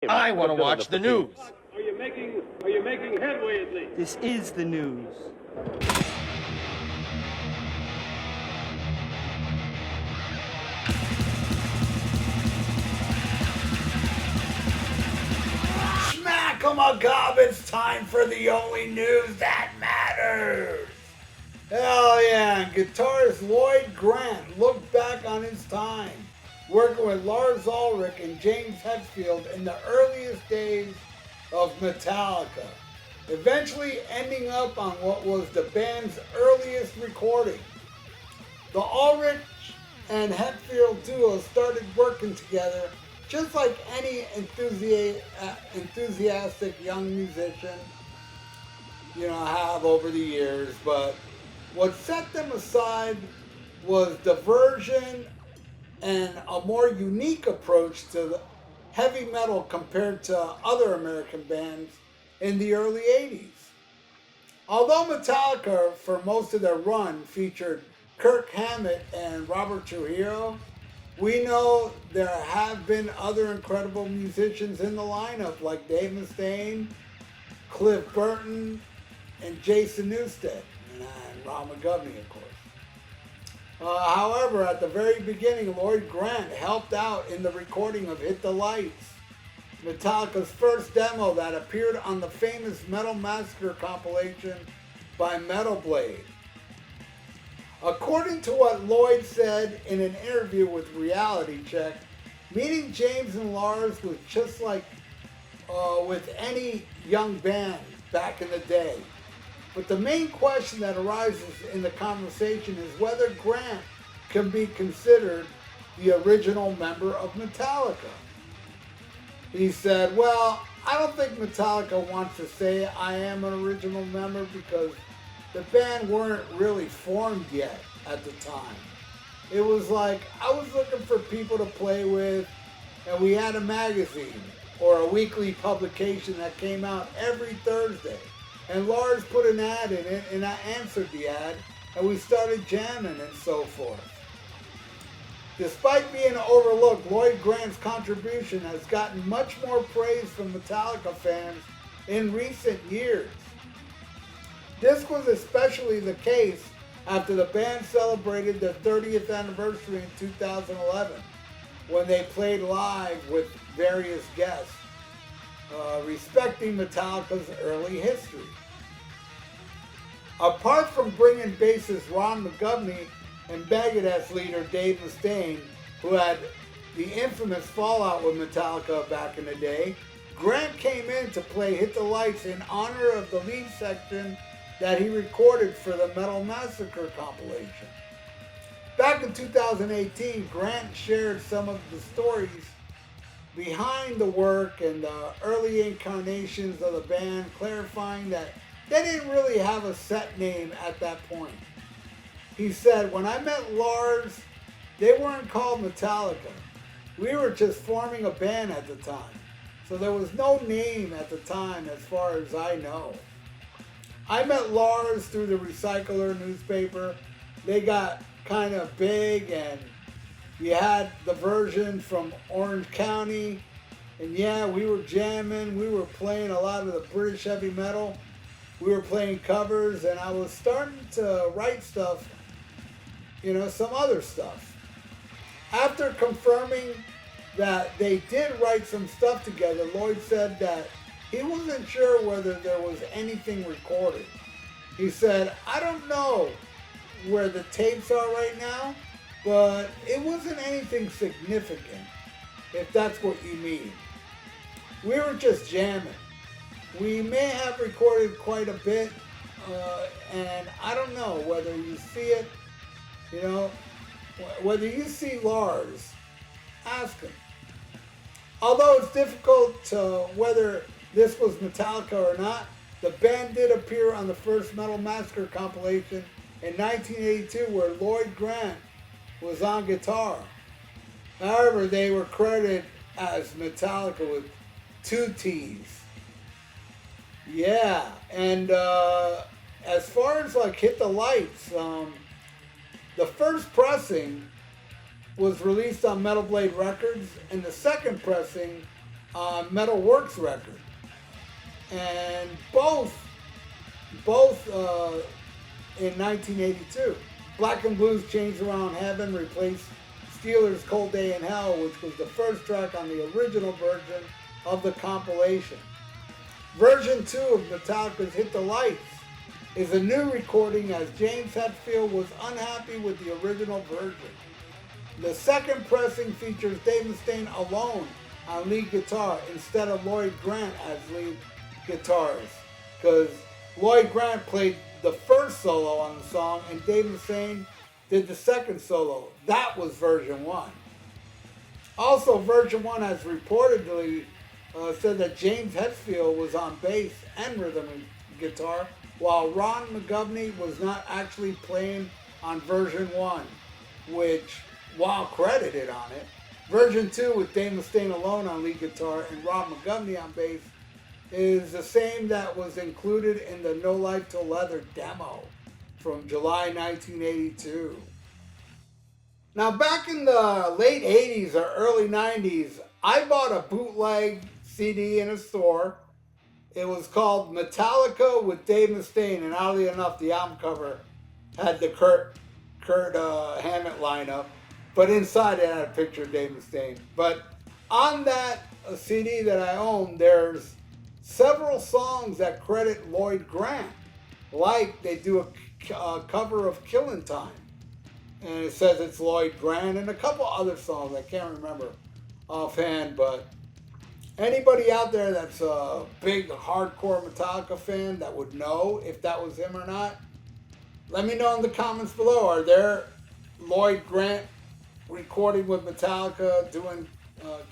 I want to watch the news. Are you making headway at least? This is the news. Smack 'em a gob, it's time for the only news that matters. Hell yeah, and guitarist Lloyd Grant looked back on his time working with Lars Ulrich and James Hetfield in the earliest days of Metallica, eventually ending up on what was the band's earliest recording. The Ulrich and Hetfield duo started working together just like any enthusiastic young musician, have over the years, but what set them aside was diversion and a more unique approach to heavy metal compared to other American bands in the early 80s. Although Metallica, for most of their run, featured Kirk Hammett and Robert Trujillo, we know there have been other incredible musicians in the lineup like Dave Mustaine, Cliff Burton, and Jason Newsted, and Ron McGovney, of course. However, at the very beginning, Lloyd Grant helped out in the recording of Hit the Lights, Metallica's first demo that appeared on the famous Metal Massacre compilation by Metal Blade. According to what Lloyd said in an interview with Reality Check, meeting James and Lars was just like with any young band back in the day. But the main question that arises in the conversation is whether Grant can be considered the original member of Metallica. He said, well, I don't think Metallica wants to say I am an original member because the band weren't really formed yet at the time. It was like I was looking for people to play with, and we had a magazine or a weekly publication that came out every Thursday. And Lars put an ad in it, and I answered the ad, and we started jamming and so forth. Despite being overlooked, Lloyd Grant's contribution has gotten much more praise from Metallica fans in recent years. This was especially the case after the band celebrated their 30th anniversary in 2011, when they played live with various guests, respecting Metallica's early history. Apart from bringing bassist Ron McGovney and Megadeth's leader Dave Mustaine, who had the infamous fallout with Metallica back in the day, Grant came in to play Hit the Lights in honor of the lead section that he recorded for the Metal Massacre compilation. Back in 2018, Grant shared some of the stories behind the work and the early incarnations of the band, clarifying that they didn't really have a set name at that point. He said, when I met Lars, they weren't called Metallica. We were just forming a band at the time. So there was no name at the time as far as I know. I met Lars through the Recycler newspaper. They got kind of big, and you had the version from Orange County. And yeah, we were jamming. We were playing a lot of the British heavy metal. We were playing covers, and I was starting to write stuff, some other stuff. After confirming that they did write some stuff together, Lloyd said that he wasn't sure whether there was anything recorded. He said, I don't know where the tapes are right now, but it wasn't anything significant, if that's what you mean. We were just jamming. We may have recorded quite a bit, and I don't know whether you see it, whether you see Lars, ask him. Although it's difficult to whether this was Metallica or not, the band did appear on the first Metal Massacre compilation in 1982 where Lloyd Grant was on guitar. However, they were credited as Metallica with 2 T's. Yeah, and as far as Hit the Lights, the first pressing was released on Metal Blade Records, and the second pressing Metal Works record. And both in 1982. Black and Blues Changed Around Heaven replaced Steelers' Cold Day in Hell, which was the first track on the original version of the compilation. Version 2 of Metallica's Hit the Lights is a new recording as James Hetfield was unhappy with the original version. The second pressing features Dave Mustaine alone on lead guitar instead of Lloyd Grant as lead guitarist, because Lloyd Grant played the first solo on the song and Dave Mustaine did the second solo. That was version 1. Also, version 1 has reportedly said that James Hetfield was on bass and rhythm guitar, while Ron McGovney was not actually playing on version 1, which, while credited on it, version 2 with Dave Mustaine alone on lead guitar and Ron McGovney on bass is the same that was included in the No Life Till Leather demo from July 1982. Now, back in the late 80s or early 90s, I bought a bootleg CD in a store. It was called Metallica with Dave Mustaine, and oddly enough, the album cover had the Kurt Hammett lineup, but inside it had a picture of Dave Mustaine. But on that CD that I own, there's several songs that credit Lloyd Grant, like they do a cover of Killin' Time, and it says it's Lloyd Grant, and a couple other songs I can't remember offhand, but anybody out there that's a big hardcore Metallica fan that would know if that was him or not, let me know in the comments below. Are there Lloyd Grant recording with Metallica doing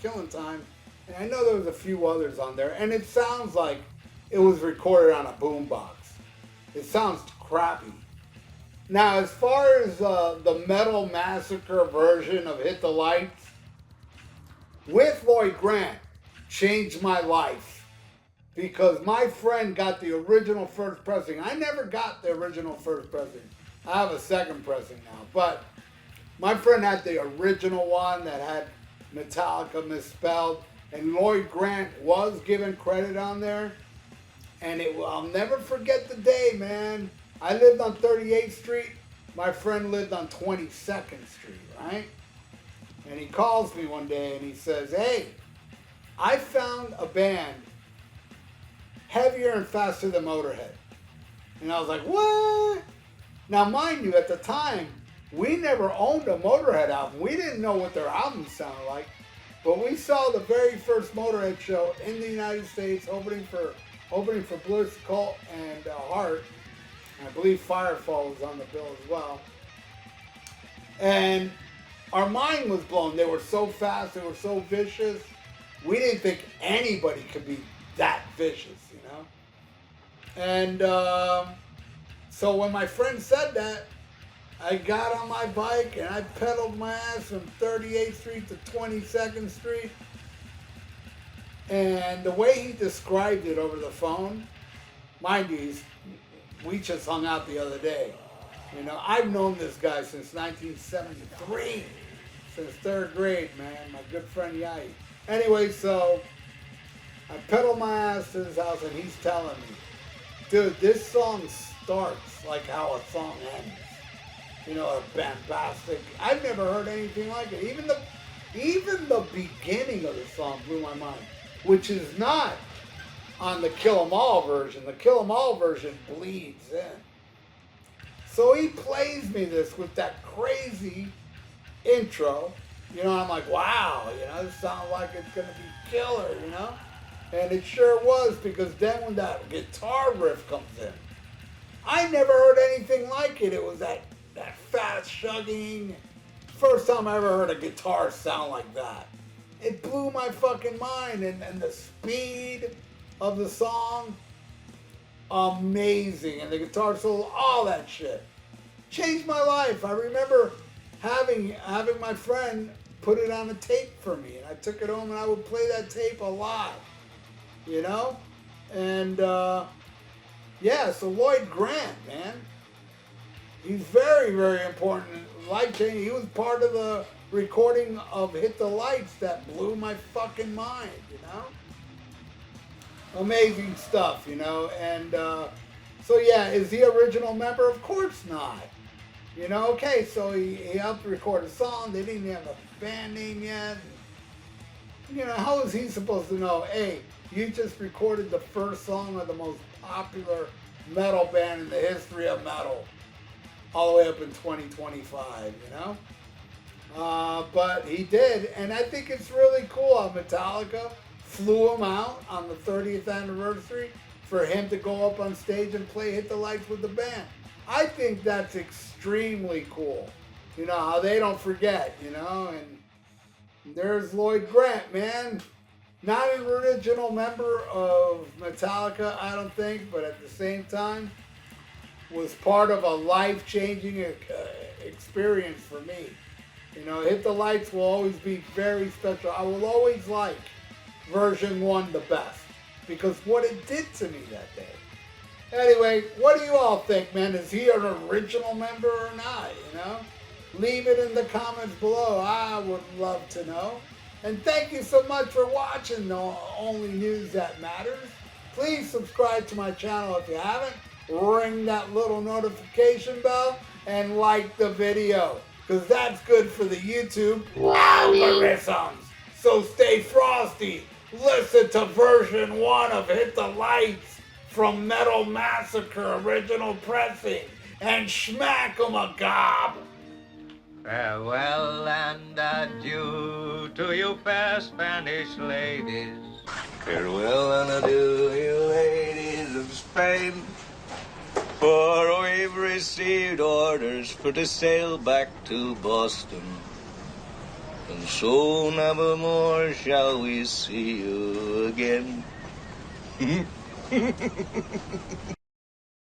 Killin' Time? And I know there was a few others on there, and it sounds like it was recorded on a boombox. It sounds crappy. Now, as far as the Metal Massacre version of Hit the Lights, with Lloyd Grant, changed my life. Because my friend got the original first pressing. I never got the original first pressing. I have a second pressing now. But my friend had the original one that had Metallica misspelled. And Lloyd Grant was given credit on there. And I'll never forget the day, man. I lived on 38th Street. My friend lived on 22nd Street, right? And he calls me one day and he says, hey, I found a band heavier and faster than Motorhead. And I was like, what? Now, mind you, at the time, we never owned a Motorhead album. We didn't know what their albums sounded like. But we saw the very first Motorhead show in the United States, opening for Bliss, Cult, and Heart. And I believe Firefall was on the bill as well. And our mind was blown. They were so fast. They were so vicious. We didn't think anybody could be that vicious, you know? And so when my friend said that, I got on my bike and I pedaled my ass from 38th Street to 22nd Street. And the way he described it over the phone, mind you, we just hung out the other day. You know, I've known this guy since 1973, since 3rd grade, man, my good friend Yai. Anyway, so I pedaled my ass to his house and he's telling me, dude, this song starts like how a song ends. You know, a bombastic. I've never heard anything like it. Even the beginning of the song blew my mind, which is not on the Kill 'Em All version. The Kill 'Em All version bleeds in. So he plays me this with that crazy intro. You know, I'm like, wow, you know, it sounds like it's going to be killer, you know? And it sure was, because then when that guitar riff comes in, I never heard anything like it. It was that fast chugging. First time I ever heard a guitar sound like that. It blew my fucking mind. And the speed of the song, amazing. And the guitar solo, all that shit. Changed my life. I remember having my friend put it on a tape for me. And I took it home and I would play that tape a lot. You know? And, yeah, so Lloyd Grant, man. He's very, very important. Life changing. He was part of the recording of Hit the Lights that blew my fucking mind, you know? Amazing stuff, you know? And so yeah, is he original member? Of course not. You know, okay, so he helped record a song. They didn't even have a band name yet. You know, how is he supposed to know, hey, you just recorded the first song of the most popular metal band in the history of metal all the way up in 2025, you know? But he did, and I think it's really cool how Metallica flew him out on the 30th anniversary for him to go up on stage and play Hit the Lights with the band. I think that's extremely cool. You know, how they don't forget, you know, and there's Lloyd Grant, man. Not an original member of Metallica, I don't think, but at the same time, was part of a life-changing experience for me. You know, Hit the Lights will always be very special. I will always like version 1 the best because what it did to me that day. Anyway, what do you all think, man? Is he an original member or not, you know? Leave it in the comments below. I would love to know. And thank you so much for watching the Only News That Matters. Please subscribe to my channel if you haven't. Ring that little notification bell and like the video, because that's good for the YouTube algorithms. So stay frosty. Listen to version 1 of Hit the Lights from Metal Massacre original pressing and smack 'em a gob. Farewell and adieu to you fair Spanish ladies. Farewell and adieu, you ladies of Spain. For we've received orders for to sail back to Boston. And so never more shall we see you again.